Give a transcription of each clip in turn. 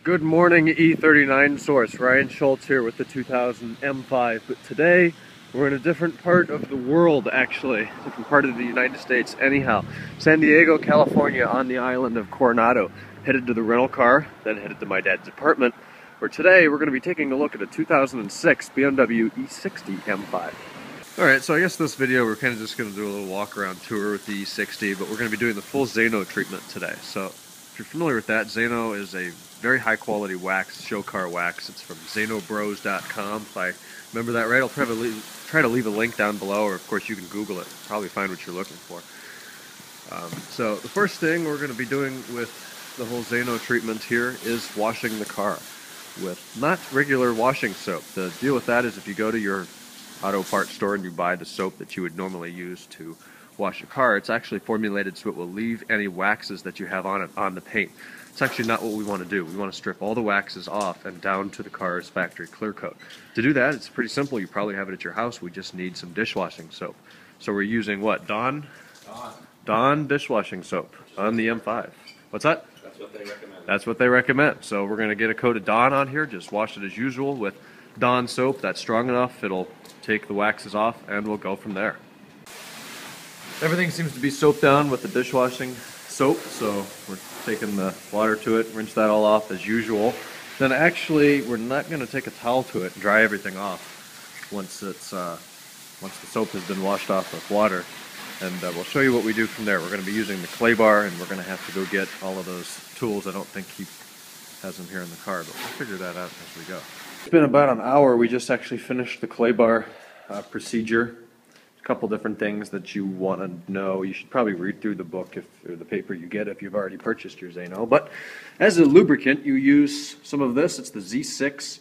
Good morning, E39 source. Ryan Schultz here with the 2000 M5. But today, we're in a different part of the world, actually. Different part of the United States, anyhow. San Diego, California, on the island of Coronado. Headed to the rental car, then headed to my dad's apartment, where today we're going to be taking a look at a 2006 BMW E60 M5. Alright, so I guess this video we're kind of just going to do a little walk around tour with the E60, but we're going to be doing the full Zaino treatment today. So, if you're familiar with that, Zaino is a very high quality wax, show car wax. It's from ZainoBros.com. If I remember that right, I'll probably try to leave a link down below, or of course you can Google it, probably find what you're looking for. So the first thing we're going to be doing with the whole Zaino treatment here is washing the car with not regular washing soap. The deal with that is if you go to your auto parts store and you buy the soap that you would normally use to wash your car, it's actually formulated so it will leave any waxes that you have on it on the paint. It's actually not what we want to do. We want to strip all the waxes off and down to the car's factory clear coat. To do that, it's pretty simple. You probably have it at your house. We just need some dishwashing soap. So we're using what? Dawn dishwashing soap on the M5. What's that? That's what they recommend. That's what they recommend. So we're going to get a coat of Dawn on here. Just wash it as usual with Dawn soap. That's strong enough. It'll take the waxes off and we'll go from there. Everything seems to be soaped down with the dishwashing soap, so we're taking the water to it, rinse that all off as usual. Then actually, we're not going to take a towel to it and dry everything off once the soap has been washed off with water. And we'll show you what we do from there. We're going to be using the clay bar, and we're going to have to go get all of those tools. I don't think he has them here in the car, but we'll figure that out as we go. It's been about an hour. We just actually finished the clay bar procedure. Couple different things that you want to know. You should probably read through the book or the paper you get if you've already purchased your Zaino. But as a lubricant, you use some of this. It's the Z6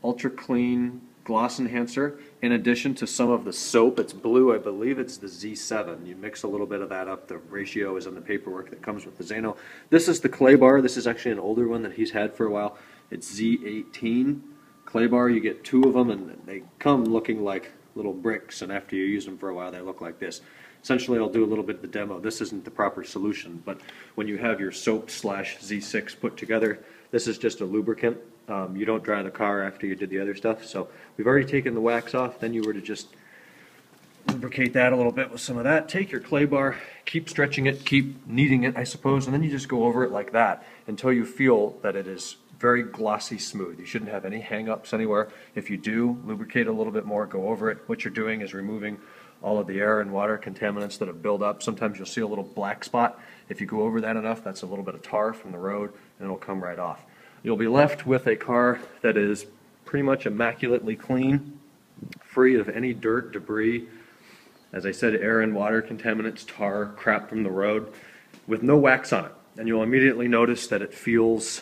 Ultra Clean Gloss Enhancer. In addition to some of the soap, it's blue. I believe it's the Z7. You mix a little bit of that up. The ratio is in the paperwork that comes with the Zaino. This is the clay bar. This is actually an older one that he's had for a while. It's Z18 clay bar. You get two of them, and they come looking like little bricks, and after you use them for a while they look like this. Essentially, I'll do a little bit of the demo. This isn't the proper solution, but when you have your soap slash Z6 put together, this is just a lubricant. You don't dry the car after you did the other stuff, so we've already taken the wax off. Then you were to just lubricate that a little bit with some of that. Take your clay bar, keep stretching it, keep kneading it, I suppose, and then you just go over it like that until you feel that it is very glossy smooth. You shouldn't have any hang-ups anywhere. If you do, lubricate a little bit more, go over it. What you're doing is removing all of the air and water contaminants that have built up. Sometimes you'll see a little black spot. If you go over that enough, that's a little bit of tar from the road, and it'll come right off. You'll be left with a car that is pretty much immaculately clean, free of any dirt, debris, as I said, air and water contaminants, tar, crap from the road, with no wax on it. And you'll immediately notice that it feels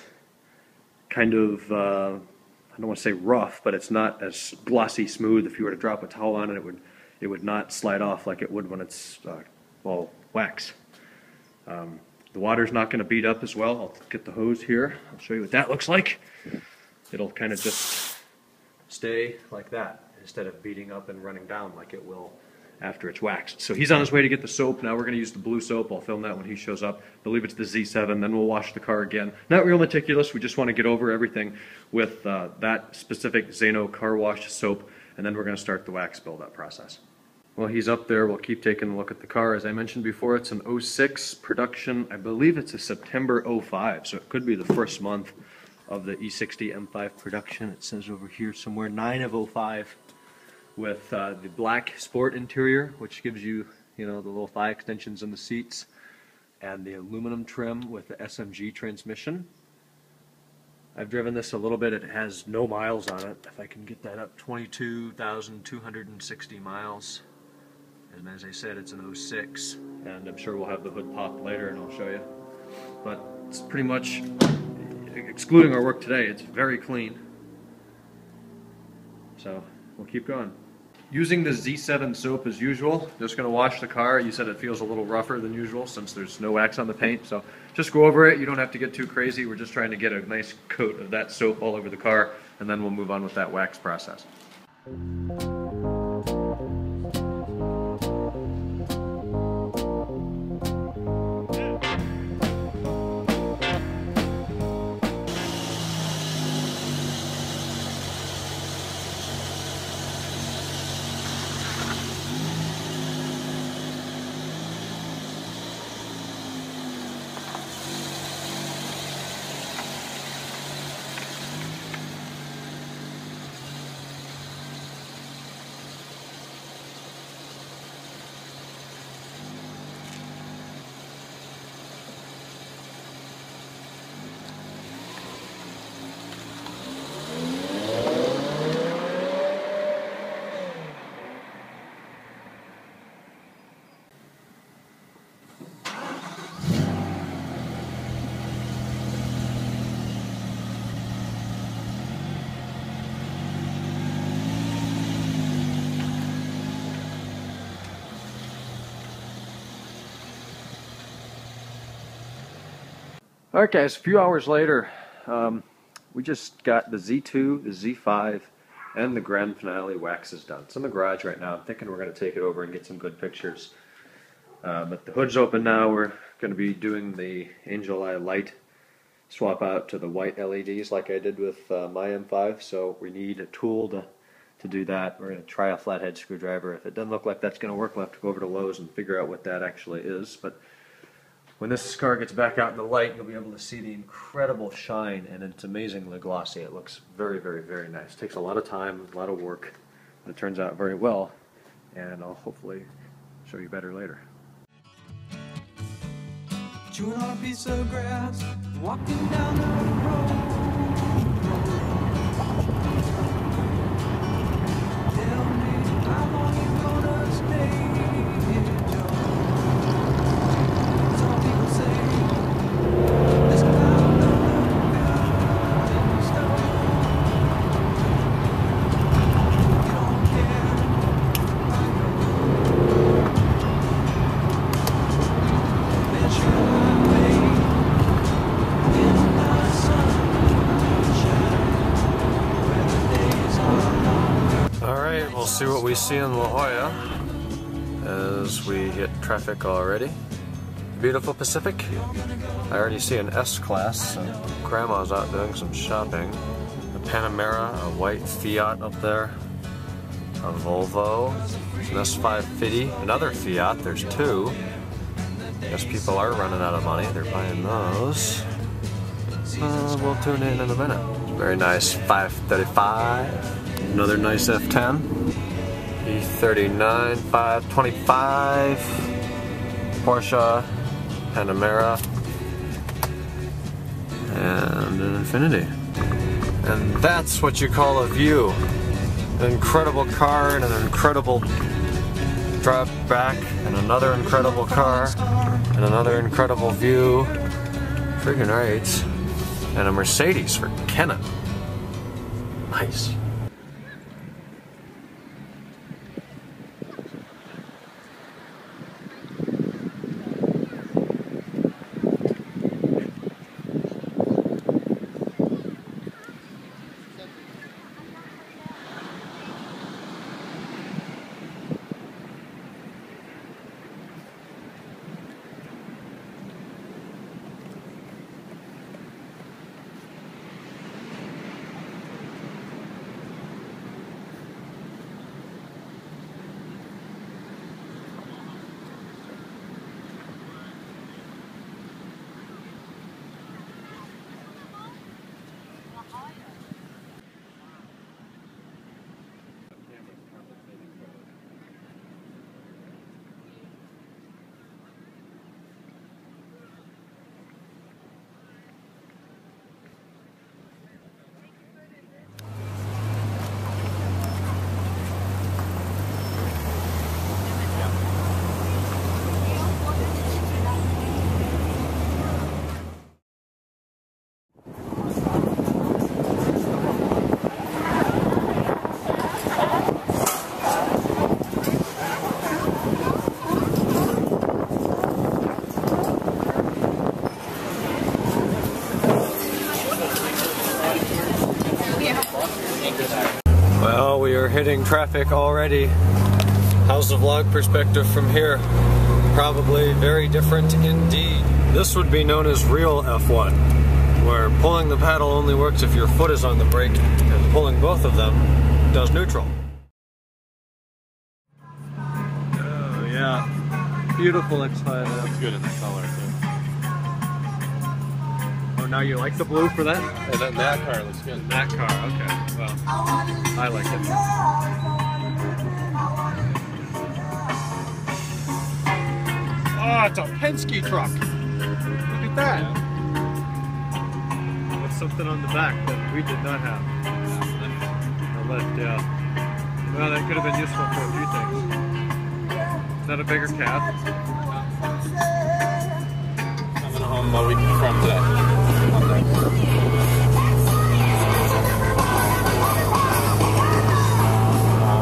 kind of, I don't want to say rough, but it's not as glossy smooth. If you were to drop a towel on it, it would not slide off like it would when it's all wax. The water's not going to beat up as well. I'll get the hose here. I'll show you what that looks like. It'll kind of just stay like that instead of beating up and running down like it will after it's waxed. So he's on his way to get the soap. Now we're going to use the blue soap. I'll film that when he shows up. I believe it's the Z7. Then we'll wash the car again. Not real meticulous. We just want to get over everything with that specific Zaino car wash soap, and then we're going to start the wax buildup process. Well, he's up there. We'll keep taking a look at the car. As I mentioned before, it's an 06 production. I believe it's a September 05, so it could be the first month of the E60 M5 production. It says over here somewhere 9 of 05. With the black sport interior, which gives you, the little thigh extensions in the seats, and the aluminum trim with the SMG transmission. I've driven this a little bit. It has no miles on it. If I can get that up, 22,260 miles. And as I said, it's an 06, and I'm sure we'll have the hood pop later, and I'll show you. But it's pretty much, excluding our work today, it's very clean. So we'll keep going. Using the Z7 soap as usual, just going to wash the car. You said it feels a little rougher than usual since there's no wax on the paint, so just go over it. You don't have to get too crazy. We're just trying to get a nice coat of that soap all over the car, and then we'll move on with that wax process. Alright guys, a few hours later, we just got the Z2, the Z5, and the grand finale waxes done. It's in the garage right now. I'm thinking we're going to take it over and get some good pictures. But the hood's open now. We're going to be doing the angel eye light swap out to the white LEDs like I did with my M5. So we need a tool to do that. We're going to try a flathead screwdriver. If it doesn't look like that's going to work, we'll have to go over to Lowe's and figure out what that actually is. But when this car gets back out in the light, you'll be able to see the incredible shine, and it's amazingly glossy. It looks very, very, very nice. It takes a lot of time, a lot of work, but it turns out very well, and I'll hopefully show you better later. Chewing on a piece of grass, walking down the road. Tell me how long you gonna stay here, Joe? Some people say this cloud don't look good in the snow. You don't care, I know. Bet you Alright, we'll see what we see in La Jolla as we hit traffic already. Beautiful Pacific. I already see an S-Class, so Grandma's out doing some shopping. A Panamera, a white Fiat up there, a Volvo, an S550, another Fiat, there's two. Guess people are running out of money, they're buying those. We'll tune in a minute. Very nice 535. Another nice F10. E39 525. Porsche Panamera. And an Infiniti. And that's what you call a view. An incredible car and an incredible drop back, and another incredible car, and another incredible view. Friggin' right. And a Mercedes for Kenna. Nice. Well, we are hitting traffic already. How's the vlog perspective from here? Probably very different indeed. This would be known as real F1, where pulling the paddle only works if your foot is on the brake, and pulling both of them does neutral. Oh yeah, beautiful X5. That's good in the color too. Oh, now you like the blue for that? And that car looks good. That car, okay. Well, I like it. Oh, it's a Penske truck. Look at that. That's something on the back that we did not have. The lift, yeah. Well, that could have been useful for a few things. Is that a bigger cab? Coming home a week from today.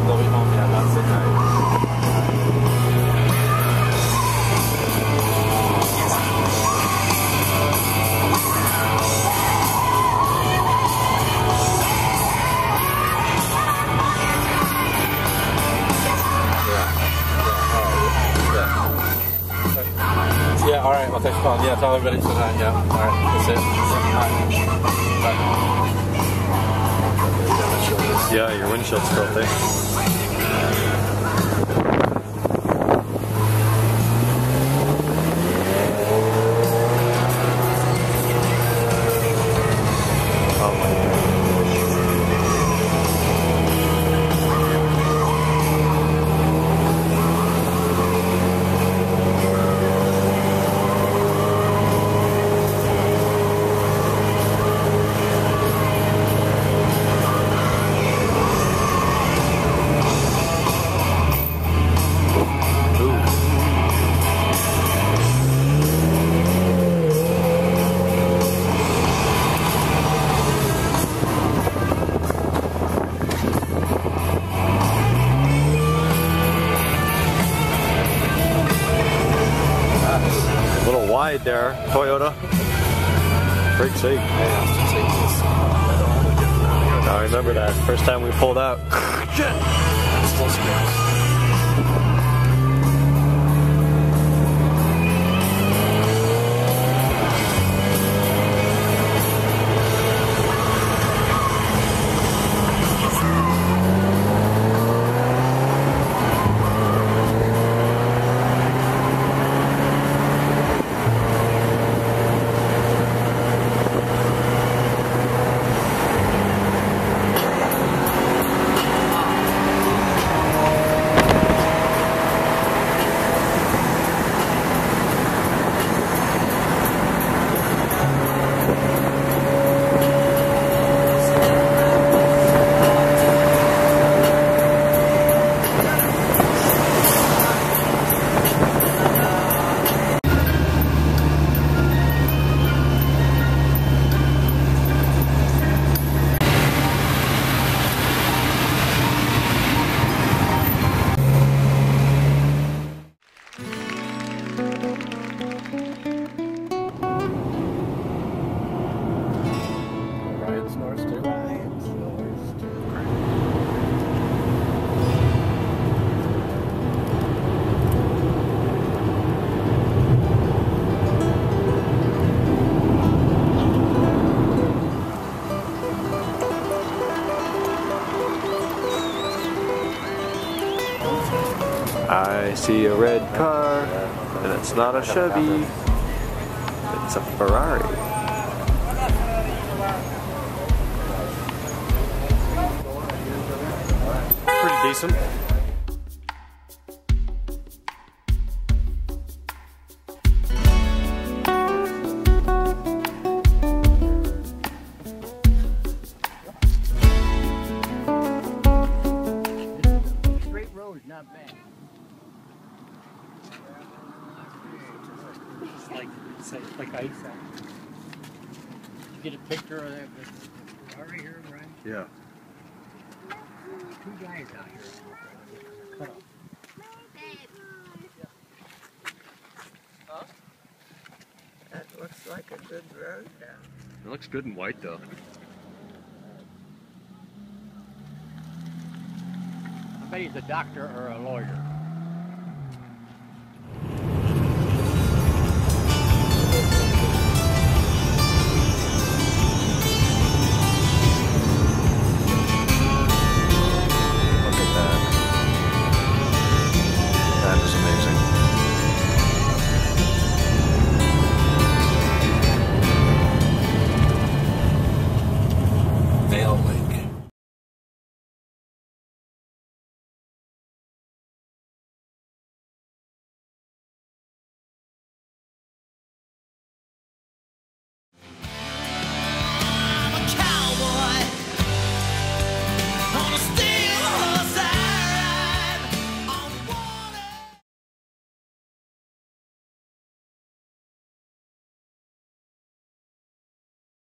They'll be home, yeah, that's the night. Well, yeah, tell everybody to that. Yeah. All right, that's it. Yeah, your windshield's filthy. Wide there, Toyota. Freak's sake. I remember that first time we pulled out. Still scary. I see a red car, and it's not a Chevy, it's a Ferrari. Pretty decent. Straight road, not bad. It's like ice out. Get a picture of that Ferrari here, Brian? Yeah. Two guys out here. Cut off. Huh? That looks like a good road down. It looks good in white though. I bet he's a doctor or a lawyer.